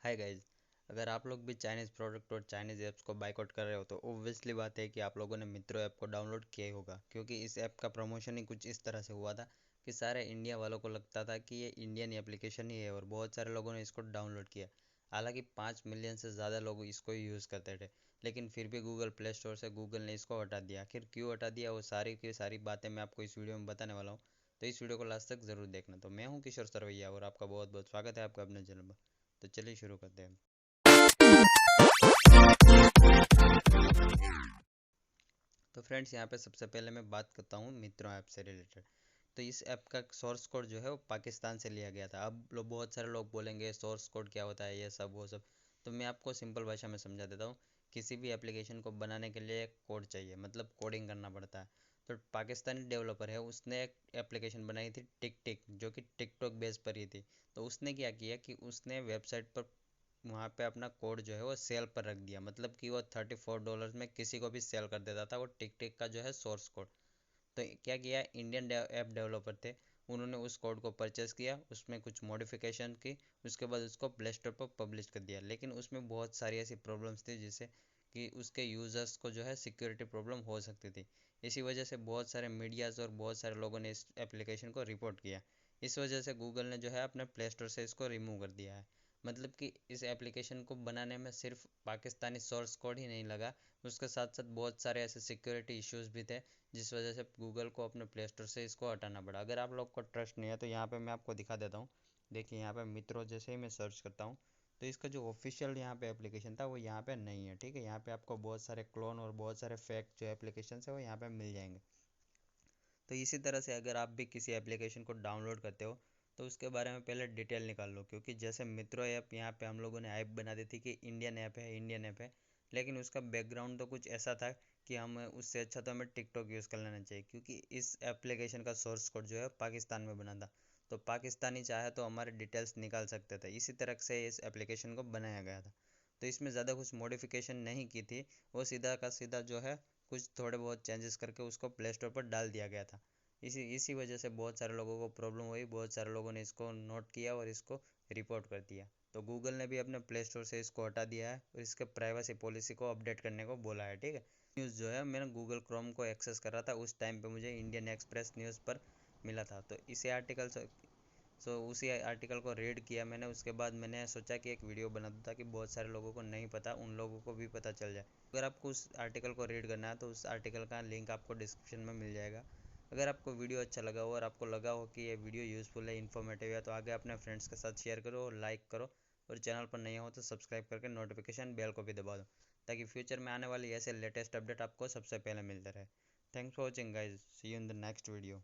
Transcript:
Hi guys. अगर आप लोग भी चाइनीज़ प्रोडक्ट और चाइनीज़ ऐप्स को बाइकआउट कर रहे हो तो ऑब्वियसली बात है कि आप लोगों ने मित्रो ऐप को डाउनलोड किया ही होगा, क्योंकि इस ऐप का प्रमोशन ही कुछ इस तरह से हुआ था कि सारे इंडिया वालों को लगता था कि ये इंडियन एप्लीकेशन ही है और बहुत सारे लोगों ने इसको डाउनलोड किया। हालांकि 5 मिलियन से ज़्यादा लोग इसको यूज़ करते थे, लेकिन फिर भी गूगल प्ले स्टोर से गूगल ने इसको हटा दिया। आखिर क्यों हटा दिया, वो सारी की सारी बातें मैं आपको इस वीडियो में बताने वाला हूँ, तो इस वीडियो को लास्ट तक ज़रूर देखना। तो मैं हूँ किशोर सरवैया और आपका बहुत बहुत स्वागत है आपका अपने चैनल पर। तो चलिए शुरू करते हैं। तो फ्रेंड्स, यहाँ पे सबसे पहले मैं बात करता हूँ मित्रों ऐप से रिलेटेड। तो इस ऐप का सोर्स कोड जो है वो पाकिस्तान से लिया गया था। अब बहुत सारे लोग बोलेंगे सोर्स कोड क्या होता है, ये सब वो सब। तो मैं आपको सिंपल भाषा में समझा देता हूँ। किसी भी एप्लीकेशन को बनाने के लिए एक कोड चाहिए, मतलब कोडिंग करना पड़ता है। तो पाकिस्तानी डेवलपर है, उसने एक एप्लीकेशन बनाई थी टिक टिक, जो कि टिकटॉक बेस पर ही थी। तो उसने क्या किया कि उसने वेबसाइट पर वहाँ पे अपना कोड जो है वो सेल पर रख दिया, मतलब कि वो $34 में किसी को भी सेल कर देता था वो टिक टिक का जो है सोर्स कोड। तो क्या किया, इंडियन ऐप डेवलपर थे, उन्होंने उस कोड को परचेस किया, उसमें कुछ मॉडिफिकेशन की, उसके बाद उसको प्ले स्टोर पर पब्लिश कर दिया। लेकिन उसमें बहुत सारी ऐसी प्रॉब्लम्स थी जिससे कि उसके यूज़र्स को जो है सिक्योरिटी प्रॉब्लम हो सकती थी। इसी वजह से बहुत सारे मीडियाज़ और बहुत सारे लोगों ने इस एप्लीकेशन को रिपोर्ट किया। इस वजह से गूगल ने जो है अपने प्ले स्टोर से इसको रिमूव कर दिया है। मतलब कि इस एप्लीकेशन को बनाने में सिर्फ पाकिस्तानी सोर्स कोड ही नहीं लगा, उसके साथ साथ बहुत सारे ऐसे सिक्योरिटी इश्यूज भी थे, जिस वजह से गूगल को अपने प्ले स्टोर से इसको हटाना पड़ा। अगर आप लोग को ट्रस्ट नहीं है तो यहाँ पे मैं आपको दिखा देता हूँ। देखिए, यहाँ पे मित्रों जैसे ही मैं सर्च करता हूँ तो इसका जो ऑफिशियल यहाँ पे एप्लीकेशन था वो यहाँ पे नहीं है। ठीक है, यहाँ पे आपको बहुत सारे क्लोन और बहुत सारे फेक जो एप्लीकेशन है वो यहाँ पे मिल जाएंगे। तो इसी तरह से अगर आप भी किसी एप्लीकेशन को डाउनलोड करते हो तो उसके बारे में पहले डिटेल निकाल लो, क्योंकि जैसे मित्रो ऐप यहाँ पे हम लोगों ने ऐप बना दी थी कि इंडियन ऐप है, इंडियन ऐप है। लेकिन उसका बैकग्राउंड तो कुछ ऐसा था कि हम उससे अच्छा तो हमें टिकटॉक यूज़ कर लेना चाहिए, क्योंकि इस एप्लीकेशन का सोर्स कोड जो है पाकिस्तान में बना था। तो पाकिस्तानी चाहे तो हमारे डिटेल्स निकाल सकते थे। इसी तरह से इस एप्लीकेशन को बनाया गया था। तो इसमें ज़्यादा कुछ मॉडिफिकेशन नहीं की थी, वो सीधा का सीधा जो है कुछ थोड़े बहुत चेंजेस करके उसको प्ले स्टोर पर डाल दिया गया था। इसी वजह से बहुत सारे लोगों को प्रॉब्लम हुई, बहुत सारे लोगों ने इसको नोट किया और इसको रिपोर्ट कर दिया। तो गूगल ने भी अपने प्ले स्टोर से इसको हटा दिया है और इसके प्राइवेसी पॉलिसी को अपडेट करने को बोला है। ठीक है, न्यूज़ जो है मैंने गूगल क्रोम को एक्सेस करा था, उस टाइम पे मुझे इंडियन एक्सप्रेस न्यूज़ पर मिला था। तो इसी आर्टिकल से उसी आर्टिकल को रीड किया मैंने। उसके बाद मैंने सोचा कि एक वीडियो बना दूँ ताकि बहुत सारे लोगों को नहीं पता, उन लोगों को भी पता चल जाए। अगर आपको उस आर्टिकल को रीड करना है तो उस आर्टिकल का लिंक आपको डिस्क्रिप्शन में मिल जाएगा। अगर आपको वीडियो अच्छा लगा हो और आपको लगा हो कि ये वीडियो यूज़फुल है, इन्फॉर्मेटिव है, तो आगे अपने फ्रेंड्स के साथ शेयर करो और लाइक करो। और चैनल पर नए हो तो सब्सक्राइब करके नोटिफिकेशन बेल को भी दबा दो, ताकि फ्यूचर में आने वाली ऐसे लेटेस्ट अपडेट आपको सबसे पहले मिलते रहे। Thanks for watching guys, see you in the next video.